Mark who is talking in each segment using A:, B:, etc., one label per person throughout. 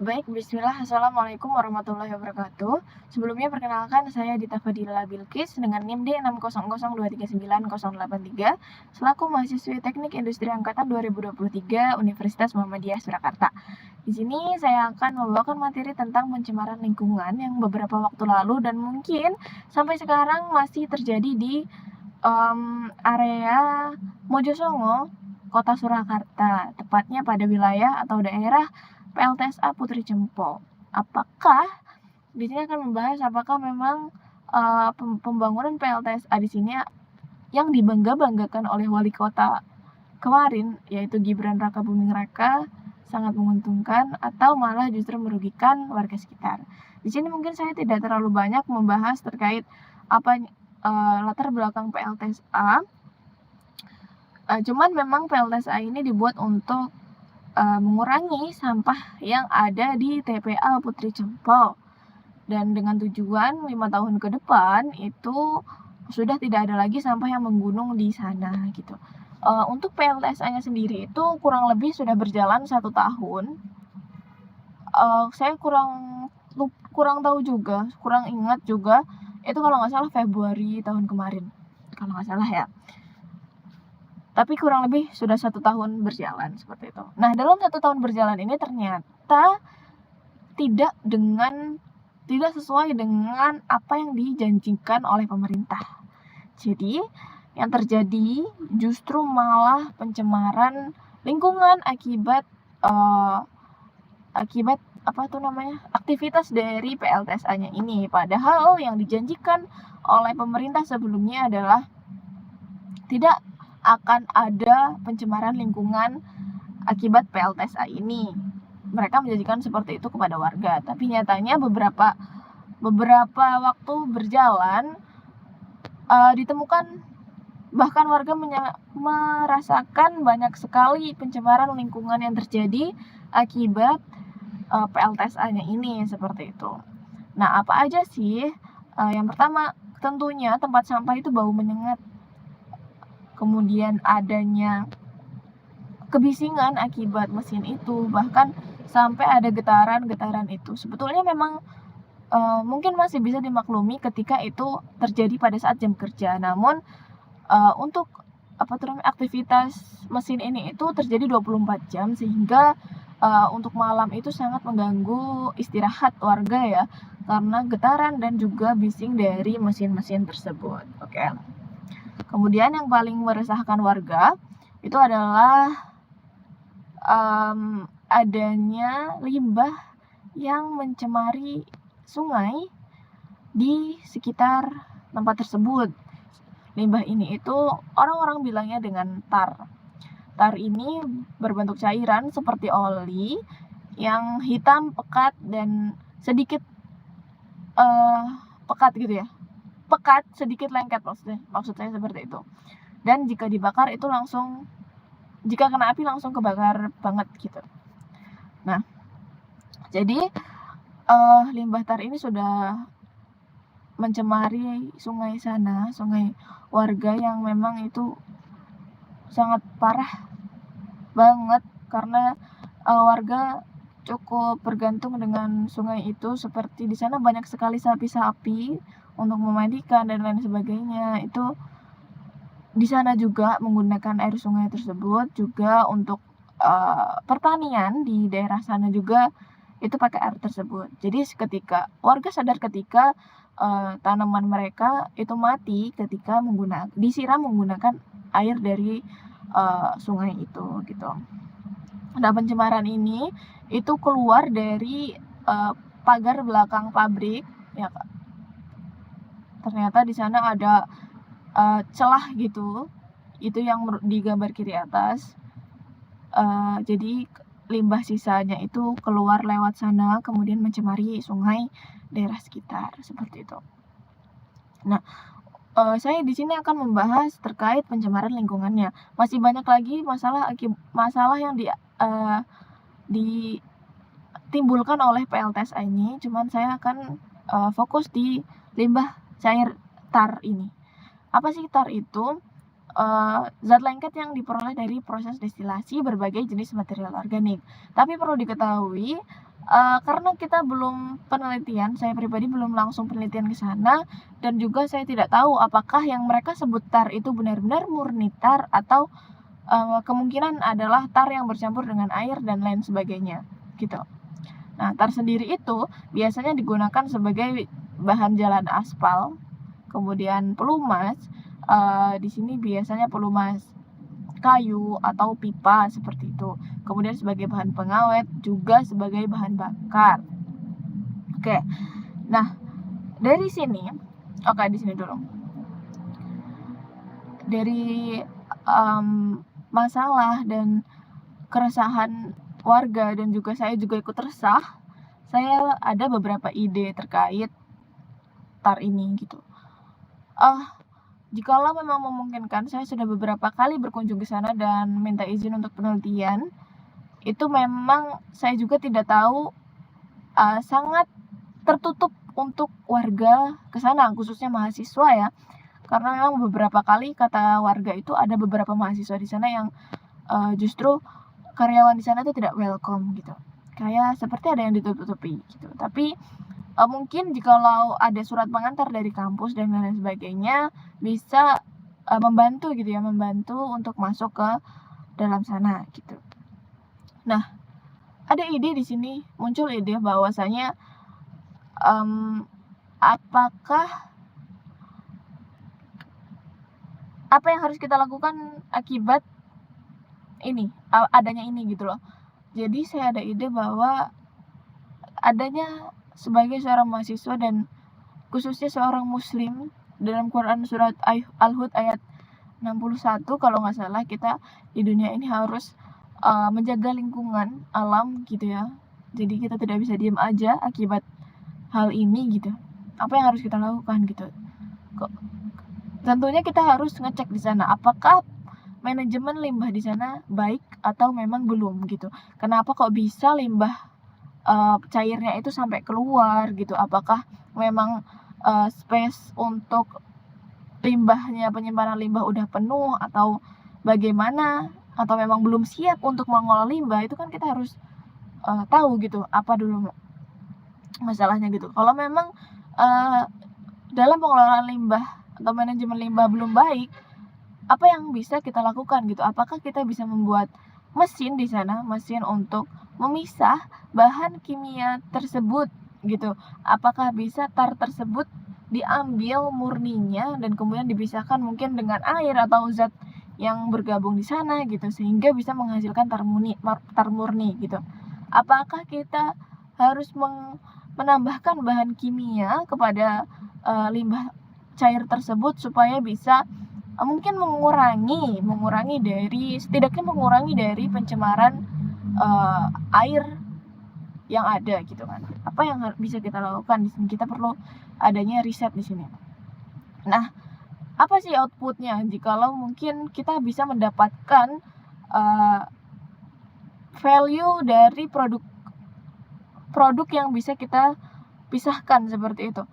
A: Baik, bismillah. Assalamualaikum warahmatullahi wabarakatuh. Sebelumnya perkenalkan saya Dita Fadila Bilkis dengan NIM D600239083 selaku mahasiswi Teknik Industri Angkatan 2023 Universitas Muhammadiyah Surakarta. Di sini saya akan membawakan materi tentang pencemaran lingkungan yang beberapa waktu lalu dan mungkin sampai sekarang masih terjadi di area Mojosongo, Kota Surakarta, tepatnya pada wilayah atau daerah PLTSA Putri Cempo. Apakah di sini akan membahas apakah memang pembangunan PLTSA di sini yang dibangga-banggakan oleh wali kota kemarin, yaitu Gibran Rakabuming Raka, sangat menguntungkan atau malah justru merugikan warga sekitar. Di sini mungkin saya tidak terlalu banyak membahas terkait apa latar belakang PLTSA. Cuman memang PLTSA ini dibuat untuk mengurangi sampah yang ada di TPA Putri Cempo, dan dengan tujuan 5 tahun ke depan itu sudah tidak ada lagi sampah yang menggunung di sana gitu. Untuk PLTSA-nya sendiri itu kurang lebih sudah berjalan 1 tahun. Saya kurang tahu juga, kurang ingat juga. Itu kalau nggak salah Februari tahun kemarin, kalau nggak salah ya. Tapi kurang lebih sudah 1 tahun berjalan seperti itu. Nah, dalam 1 tahun berjalan ini ternyata tidak sesuai dengan apa yang dijanjikan oleh pemerintah. Jadi, yang terjadi justru malah pencemaran lingkungan akibat aktivitas dari PLTSA-nya ini. Padahal yang dijanjikan oleh pemerintah sebelumnya adalah tidak akan ada pencemaran lingkungan akibat PLTSA ini. Mereka menjanjikan seperti itu kepada warga, tapi nyatanya beberapa waktu berjalan ditemukan bahkan warga merasakan banyak sekali pencemaran lingkungan yang terjadi akibat PLTSA-nya ini seperti itu. Nah, apa aja sih? Yang pertama, tentunya tempat sampah itu bau menyengat. Kemudian adanya kebisingan akibat mesin itu, bahkan sampai ada getaran itu. Sebetulnya memang mungkin masih bisa dimaklumi ketika itu terjadi pada saat jam kerja. Namun untuk aktivitas mesin ini itu terjadi 24 jam sehingga untuk malam itu sangat mengganggu istirahat warga ya, karena getaran dan juga bising dari mesin-mesin tersebut. Oke. Kemudian yang paling meresahkan warga itu adalah adanya limbah yang mencemari sungai di sekitar tempat tersebut. Limbah ini itu orang-orang bilangnya dengan tar. Tar ini berbentuk cairan seperti oli yang hitam, pekat, dan sedikit pekat gitu ya. Pekat, sedikit lengket maksud saya seperti itu. Dan jika dibakar itu jika kena api langsung kebakar banget gitu. Nah, jadi limbah tar ini sudah mencemari sungai sana, sungai warga yang memang itu sangat parah banget karena warga cukup bergantung dengan sungai itu, seperti di sana banyak sekali sapi-sapi untuk memandikan dan lain sebagainya. Itu di sana juga menggunakan air sungai tersebut juga untuk pertanian di daerah sana juga itu pakai air tersebut. Jadi warga sadar ketika tanaman mereka itu mati ketika disiram menggunakan air dari sungai itu gitu. Nah, pencemaran ini itu keluar dari pagar belakang pabrik ya Kak. Ternyata di sana ada celah gitu, itu yang di gambar kiri atas. Jadi limbah sisanya itu keluar lewat sana, kemudian mencemari sungai daerah sekitar seperti itu. Nah, saya di sini akan membahas terkait pencemaran lingkungannya. Masih banyak lagi masalah yang ditimbulkan oleh PLTSA ini, cuman saya akan fokus di limbah cair tar ini. Apa sih tar itu? Zat lengket yang diperoleh dari proses destilasi berbagai jenis material organik. Tapi perlu diketahui, Karena kita belum penelitian, saya pribadi belum langsung penelitian ke sana, dan juga saya tidak tahu apakah yang mereka sebut tar itu benar-benar murni tar atau, kemungkinan adalah tar yang bercampur dengan air dan lain sebagainya, gitu. Nah, tar sendiri itu biasanya digunakan sebagai bahan jalan aspal, kemudian pelumas, di sini biasanya pelumas kayu atau pipa seperti itu. Kemudian sebagai bahan pengawet, juga sebagai bahan bakar. Oke. Nah, dari sini di sini dulu. Dari masalah dan keresahan warga dan juga saya juga ikut resah, saya ada beberapa ide terkait tar ini gitu. Jikalau memang memungkinkan, saya sudah beberapa kali berkunjung ke sana dan minta izin untuk penelitian. Itu memang saya juga tidak tahu, sangat tertutup untuk warga ke sana, khususnya mahasiswa ya. Karena memang beberapa kali kata warga itu ada beberapa mahasiswa di sana yang justru karyawan di sana itu tidak welcome gitu. Kayak seperti ada yang ditutup-tutupi gitu. Tapi mungkin jikalau ada surat pengantar dari kampus dan lain sebagainya, bisa membantu gitu ya, membantu untuk masuk ke dalam sana gitu. Nah, ada ide di sini, muncul ide bahwasanya apakah apa yang harus kita lakukan akibat ini, adanya ini gitu loh. Jadi saya ada ide bahwa adanya sebagai seorang mahasiswa dan khususnya seorang muslim, dalam Quran surat Al-Hud ayat 61 kalau nggak salah, kita di dunia ini harus menjaga lingkungan alam gitu ya. Jadi kita tidak bisa diam aja akibat hal ini gitu. Apa yang harus kita lakukan gitu. Tentunya kita harus ngecek di sana apakah manajemen limbah di sana baik atau memang belum gitu. Kenapa kok bisa limbah cairnya itu sampai keluar gitu? Apakah memang space untuk limbahnya, penyimpanan limbah udah penuh atau bagaimana, atau memang belum siap untuk mengolah limbah? Itu kan kita harus tahu gitu apa dulu masalahnya gitu. Kalau memang dalam pengelolaan limbah atau manajemen limbah belum baik, apa yang bisa kita lakukan gitu? Apakah kita bisa membuat mesin di sana, mesin untuk memisah bahan kimia tersebut gitu? Apakah bisa tar tersebut diambil murninya dan kemudian dipisahkan mungkin dengan air atau zat yang bergabung di sana gitu, sehingga bisa menghasilkan tar murni gitu. Apakah kita harus menambahkan bahan kimia kepada limbah cair tersebut supaya bisa mungkin mengurangi dari pencemaran air yang ada gitu kan. Apa yang bisa kita lakukan di sini? Kita perlu adanya riset di sini. Nah, apa sih outputnya jikalau mungkin kita bisa mendapatkan value dari produk yang bisa kita pisahkan seperti itu.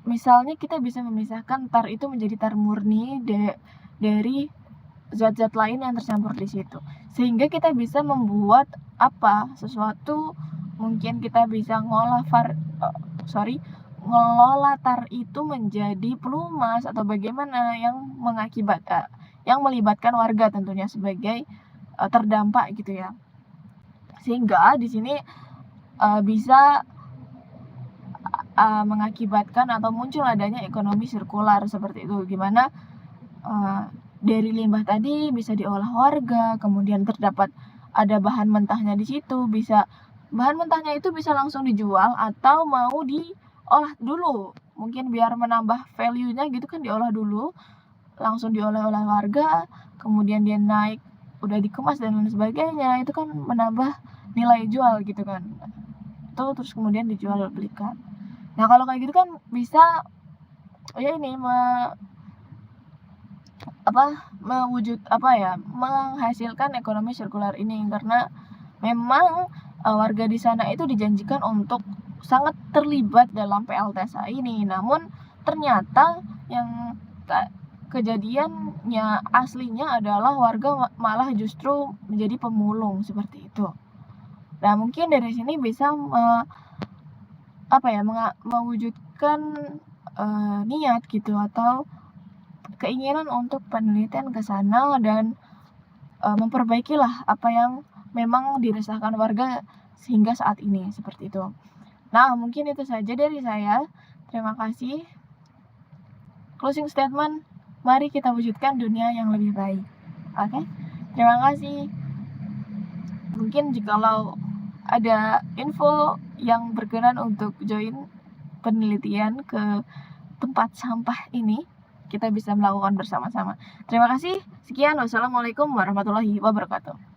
A: Misalnya kita bisa memisahkan tar itu menjadi tar murni dari zat-zat lain yang tercampur di situ, sehingga kita bisa membuat sesuatu, mungkin kita bisa ngelola tar itu menjadi pelumas atau bagaimana yang melibatkan warga tentunya sebagai terdampak gitu ya, sehingga di sini bisa mengakibatkan atau muncul adanya ekonomi sirkular seperti itu, gimana dari limbah tadi bisa diolah warga, kemudian terdapat ada bahan mentahnya di situ, bahan mentahnya itu bisa langsung dijual atau mau diolah dulu, mungkin biar menambah value-nya gitu kan, diolah dulu, langsung diolah oleh warga, kemudian dia naik, udah dikemas dan lain sebagainya, itu kan menambah nilai jual gitu kan, itu terus kemudian dijual belikan. Nah, kalau kayak gitu kan bisa ya ini menghasilkan ekonomi sirkular ini, karena memang warga di sana itu dijanjikan untuk sangat terlibat dalam PLTSA ini, namun ternyata yang kejadiannya aslinya adalah warga malah justru menjadi pemulung seperti itu. Nah, mungkin dari sini bisa mewujudkan niat gitu atau keinginan untuk penelitian ke sana dan memperbaikilah apa yang memang diresahkan warga sehingga saat ini, seperti itu. Nah, mungkin itu saja dari saya. Terima kasih. Closing statement, mari kita wujudkan dunia yang lebih baik. Oke? Terima kasih. Mungkin jikalau ada info yang berkenan untuk join penelitian ke tempat sampah ini, kita bisa melakukan bersama-sama. Terima kasih. Sekian. Wassalamualaikum warahmatullahi wabarakatuh.